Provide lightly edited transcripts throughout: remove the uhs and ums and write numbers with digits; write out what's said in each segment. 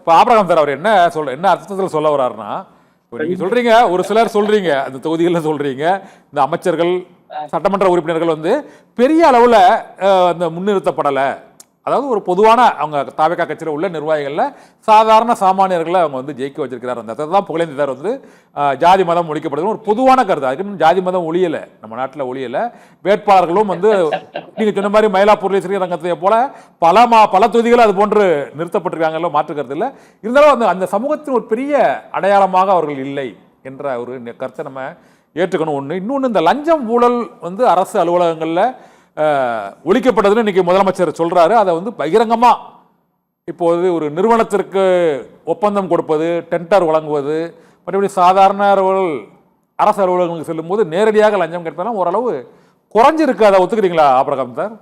இப்போ Abraham sir அவர் என்ன அர்த்தத்தில் சொல்ல வர்றாருன்னா, இப்போ நீங்க சொல்றீங்க, ஒரு சிலர் சொல்றீங்க, அந்த தொகுதிகளில் சொல்றீங்க, இந்த அமைச்சர்கள் சட்டமன்ற உறுப்பினர்கள் வந்து பெரிய அளவில் அந்த முன்னிறுத்தப்படலை. அதாவது ஒரு பொதுவான அவங்க தாவேகா கட்சியில் உள்ள நிர்வாகிகளில் சாதாரண சாமானியர்களை அவங்க வந்து ஜெயிக்க வச்சிருக்கிறார். அந்த தான் புகழேந்தி சார் வந்து ஜாதி மதம் ஒழிக்கப்படுது ஒரு பொதுவான கருத்து. அதுக்கு ஜாதி மதம் ஒழியலை, நம்ம நாட்டில் ஒழியலை. வேட்பாளர்களும் வந்து நீங்கள் சொன்ன மாதிரி மயிலாப்பூர் ஸ்ரீரங்கத்தை போல பல தொகுதிகள் அது போன்று நிறுத்தப்பட்டிருக்காங்களோ மாற்று கருத்து இல்லை. இருந்தாலும் அந்த சமூகத்தின் ஒரு பெரிய அடையாளமாக அவர்கள் இல்லை என்ற ஒரு கருத்தை நம்ம ஏற்றுக்கணும். ஒன்று. இன்னொன்று, இந்த லஞ்சம் ஊழல் வந்து அரசு அலுவலகங்களில் ஒழிக்கப்பட்டதுன்னு இன்னைக்கு முதலமைச்சர் சொல்றாரு. அதை வந்து பகிரங்கமா இப்போது ஒரு நிறுவனத்திற்கு ஒப்பந்தம் கொடுப்பது, டெண்டர் வழங்குவது, மற்றபடி சாதாரண அரசு அலுவலகங்களுக்கு செல்லும் போது நேரடியாக லஞ்சம் கேட்பதெல்லாம் ஓரளவு குறைஞ்சிருக்கு. அதை ஒத்துக்கிறீங்களா ஆபிரகாம் சார்?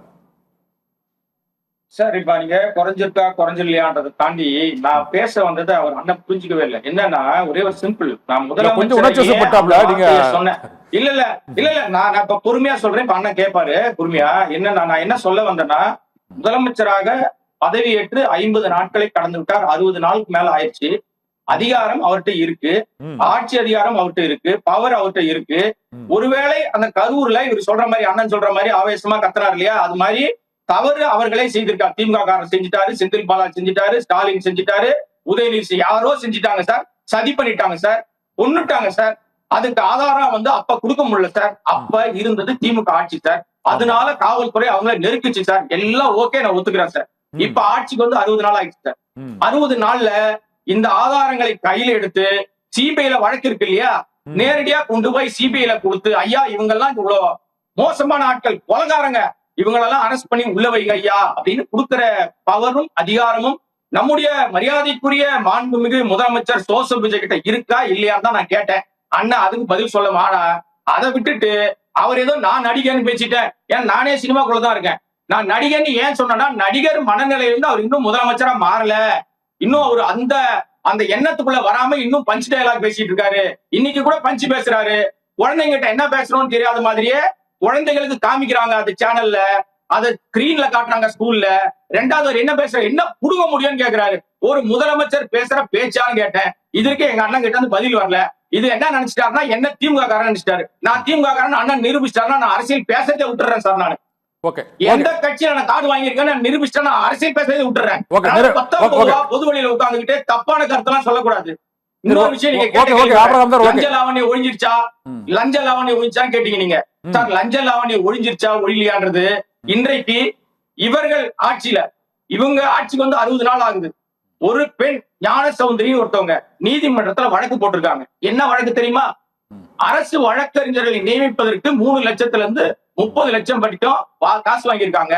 சார் இப்ப நீங்க குறைஞ்சிருக்கா குறைஞ்சில்லையான்றதை தாண்டி நான் பேச வந்தது அவர் அண்ணன் புரிஞ்சுக்கவே இல்லை. என்னன்னா ஒரே ஒரு சிம்பிள், நான் முதல்ல சொன்னேன். இல்ல நான் இப்ப பொறுமையா சொல்றேன். இப்ப அண்ணன் கேட்பாரு பொறுமையா. என்னன்னா நான் என்ன சொல்ல வந்தேன்னா, முதலமைச்சராக பதவியேற்று 50 நாட்களை கடந்து விட்டார். 60 நாளுக்கு மேல ஆயிடுச்சு. அதிகாரம் அவர்கிட்ட இருக்கு, ஆட்சி அதிகாரம் அவர்கிட்ட இருக்கு, பவர் அவர்கிட்ட இருக்கு. ஒருவேளை அந்த கரூர்ல இவர் சொல்ற மாதிரி, அண்ணன் சொல்ற மாதிரி ஆவேசமா கத்துறாரு இல்லையா, அது மாதிரி தவறு அவர்களே செய்திருக்காரு. திமுக காரர் செஞ்சுட்டாரு, செந்தில் பாலாஜி செஞ்சுட்டாரு, ஸ்டாலின் செஞ்சுட்டாரு, உதயநிதி யாரோ செஞ்சுட்டாங்க சார். சதி பண்ணிட்டாங்க சார், கொன்னுட்டாங்க சார். அதுக்கு ஆதாரம் வந்து அப்ப கொடுக்க முடியல சார். அப்ப இருந்தது திமுக ஆட்சி சார். அதனால காவல்துறை அவங்கள நெருக்கிச்சு சார். எல்லாம் ஓகே, நான் ஒத்துக்கிறேன் சார். இப்ப ஆட்சிக்கு வந்து 60 நாள் ஆயிடுச்சு சார். 60 நாள்ல இந்த ஆதாரங்களை கையில எடுத்து சிபிஐல வழக்கு இருக்கு இல்லையா, நேரடியா கொண்டு போய் சிபிஐல கொடுத்து, ஐயா இவங்கெல்லாம் இவ்வளவு மோசமான ஆட்கள், கொலைகாரங்க, இவங்களெல்லாம் அரெஸ்ட் பண்ணி உள்ள வைங்க ஐயா அப்படின்னு கொடுக்கிற பவரும் அதிகாரமும் நம்முடைய மரியாதைக்குரிய மாண்புமிகு முதலமைச்சர் ஜோசப் விஜய் கிட்ட இருக்கா இல்லையான்னு தான் நான் கேட்டேன். அண்ணா அதுக்கு பதில் சொல்ல மாடா. அதை விட்டுட்டு அவர் ஏதோ நான் நடிகர்னு பேசிட்டேன். ஏன் நானே சினிமாக்குள்ளதான் இருக்கேன். நான் நடிகர்னு ஏன் சொன்னா, நடிகர் மனநிலையிலிருந்து அவர் இன்னும் முதலமைச்சரா மாறல. இன்னும் அவர் அந்த எண்ணத்துக்குள்ள வராம இன்னும் பஞ்ச் டயலாக் பேசிட்டு இருக்காரு. இன்னைக்கு கூட பஞ்சு பேசுறாரு. குழந்தைங்கிட்ட என்ன பேசுறோம்னு தெரியாத மாதிரியே குழந்தைகளுக்கு காமிக்கிறாங்க அந்த சேனல்ல, அதை ஸ்கிரீன்ல காட்டுறாங்க ஸ்கூல்ல. ரெண்டாவது அவர் என்ன பேசுற, என்ன புடுங்க முடியும்னு கேக்குறாரு. ஒரு முதலமைச்சர் பேசுற பேச்சான்னு கேட்டேன். இதற்கு எங்க அண்ணன் கிட்ட இருந்து பதில் வரல. இது என்ன நினைச்சிட்டாருன்னா, என்ன திமுக காரன் நினைச்சிட்டாரு. நான் திமுக காரன் அண்ணன் நிரூபிச்சிட்டாருன்னா நான் அரசியல் பேசத்தை விட்டுறேன் சார். நான் எந்த கட்சியில நான் கார்டு வாங்கியிருக்கேன்னு நிரூபிச்சிட்டா நான் அரசியல் பேசவே விட்டுறேன். பொது வழியில உட்கார்ந்துகிட்டு தப்பான கருத்தெல்லாம் சொல்லக்கூடாது. இன்னொரு விஷயம், நீங்க லஞ்ச லாவண்யம் ஒழிஞ்சிருச்சா, லஞ்ச லாவண்யம் ஒழிஞ்சான்னு கேட்டீங்க நீங்க. சார் லஞ்ச லாவண்யம் ஒழிஞ்சிருச்சா ஒழிலையான்றது இன்றைக்கு இவர்கள் ஆட்சியில, இவங்க ஆட்சிக்கு வந்து 60 நாள் ஆகுது. ஒரு பெண் ஞான சௌந்தரின்னு ஒருத்தவங்க நீதிமன்றத்துல வழக்கு போட்டிருக்காங்க. என்ன வழக்கு தெரியுமா? அரசு வழக்கறிஞர்களை நியமிப்பதற்கு 3 லட்சத்துல இருந்து 30 லட்சம் வரைக்கும் காசு வாங்கியிருக்காங்க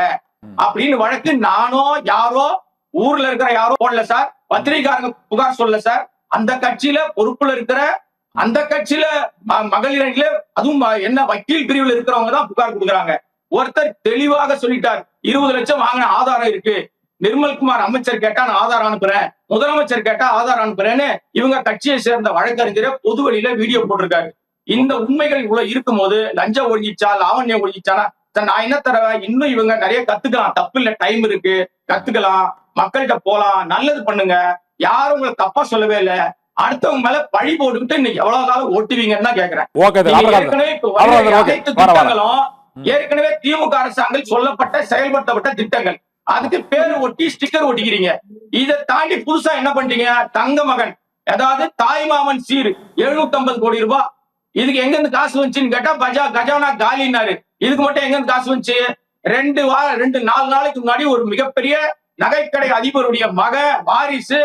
அப்படின்னு வழக்கு. நானோ யாரோ ஊர்ல இருக்கிற யாரோ போடல சார். பத்திரிகைக்காரங்க புகார் சொல்லல சார். அந்த கட்சியில பொறுப்புல இருக்கிற, அந்த கட்சியில மகளிர் அணியில, அதுவும் என்ன வக்கீல் பிரிவுல இருக்கிறவங்க தான் புகார் கொடுக்குறாங்க. ஒருத்தர் தெளிவாக சொல்லிட்டார், 20 லட்சம் வாங்கின ஆதாரம் இருக்கு. நிர்மல்குமார் அமைச்சர் கேட்டா நான் ஆதாரம் அனுப்புறேன், முதலமைச்சர் கேட்டா ஆதாரம் அனுப்புறேன்னு இவங்க கட்சியை சேர்ந்த வழக்கறிஞரை பொது வழியில வீடியோ போட்டிருக்காரு. இந்த உண்மைகள் இவ்வளவு இருக்கும் போது லஞ்சம் ஒழிச்சா லாவண்யம் ஒழிச்சானா நான் என்ன தரவேன்? இன்னும் இவங்க நிறைய கத்துக்கலாம், தப்பு இல்ல, டைம் இருக்கு, கத்துக்கலாம், மக்கள்கிட்ட போலாம், நல்லது பண்ணுங்க. யாரும் உங்களை தப்பா சொல்லவே இல்லை. அடுத்தவங்க மேல பழி போட்டுக்கிட்டு இன்னைக்கு எவ்வளவு காலம் ஓட்டுவீங்கன்னு தான் கேக்குறேன். அனைத்து திட்டங்களும் ஏற்கனவே திமுக அரசாங்கம் சொல்லப்பட்ட செயல்படுத்தப்பட்ட திட்டங்கள். அதுக்கு பேரு ஒட்டி ஸ்டிக்கர் ஒட்டிக்கிறீங்க. இதை தாண்டி புதுசா என்ன பண்றீங்க? தங்க மகன், அதாவது தாய்மாமன் சீரு 750 கோடி ரூபாய். இதுக்கு எங்க இருந்து காசு வந்துச்சுன்னு கேட்டா கஜானா காலினாரு. இதுக்கு மட்டும் எங்க இருந்து காசு வந்துச்சு? 4 நாளைக்கு முன்னாடி ஒரு மிகப்பெரிய நகைக்கடை அதிபருடைய மக வாரிசு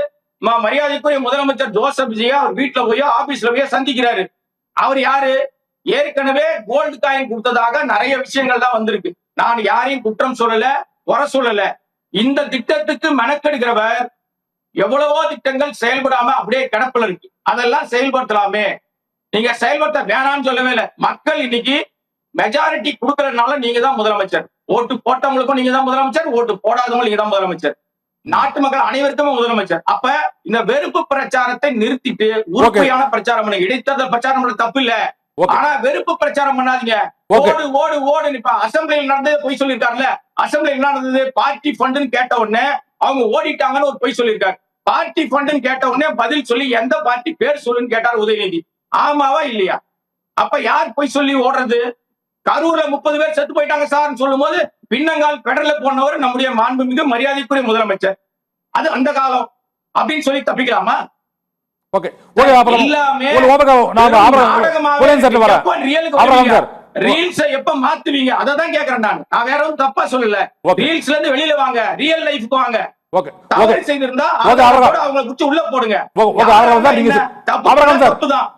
மரியாதைக்குரிய முதலமைச்சர் ஜோசப் விஜய் அவர் வீட்டுல போய் ஆபீஸ்ல போய் சந்திக்கிறாரு. அவர் யாரு? ஏற்கனவே கோல்டு காயின் கொடுத்ததாக நிறைய விஷயங்கள் தான் வந்திருக்கு. நான் யாரையும் குற்றம் சொல்லல, குறை சொல்லல. இந்த திட்டத்துக்கு மெனக்கெடுக்கிறவர் எவ்வளவோ திட்டங்கள் செயல்படாம அப்படியே கிடப்புல இருக்கு. அதெல்லாம் செயல்படுத்தலாமே. நீங்க செயல்படுத்த வேணாம்னு சொல்லவே இல்லை. மக்கள் இன்னைக்கு மெஜாரிட்டி கொடுக்கறதுனால நீங்க தான் முதலமைச்சர். ஓட்டு போட்டவங்களுக்கும் நீங்க தான் முதலமைச்சர், ஓட்டு போடாதவங்களும் நீங்க தான் முதலமைச்சர். நாட்டு மக்கள் அனைவருக்கும் முதலமைச்சர். அப்ப இந்த வெறுப்பு பிரச்சாரத்தை நிறுத்திட்டு உறுதியான பிரச்சாரம் பண்ண, இடைத்தேர்தல் பிரச்சாரம் பண்ண தப்பு இல்ல. ஆனா வெறுப்பு பிரச்சாரம் பண்ணாதீங்க. ஓடு ஓடு ஓடு. இப்ப அசம்பிளியில் நடந்தது பொய் சொல்லியிருக்காருல்ல, அசம்பிளியில் நடந்தது பார்ட்டி ஃபண்டுன்னு கேட்ட உடனே அவங்க ஓடிட்டாங்கன்னு ஒரு பொய் சொல்லியிருக்காரு. பார்ட்டி ஃபண்ட்னு கேட்ட உடனே பதில் சொல்லி எந்த பார்ட்டி பேர் சொல்லுன்னு கேட்டார் உதயநிதி. ஆமாவா இல்லையா? அப்ப யார் போய் சொல்லி ஓடுறது? கரூர்ல 30 பேர் செத்து போயிட்டாங்க சார்னு சொல்லும் போது பின்னங்கால் பெடர்ல போனவர் நம்முடைய மாண்புமிகு மரியாதைக்குரிய முதலமைச்சர். அது அந்த காலம் அப்படின்னு சொல்லி தப்பிக்கலாமா? ஓகே ஓகே அப்புறம் எல்லாமே ரீல்ஸ் எப்ப மாத்துவீங்க அததான் கேக்குறேன். நான் வேற ஒன்றும் தப்பா சொல்லல. ரீல்ஸ்ல இருந்து வெளியில வாங்க, ரியல் லைஃப்க்கு வாங்க. ஓகே தவறு செய்திருந்தா அவங்களை குச்சி உள்ள போடுங்க. தப்புதான்.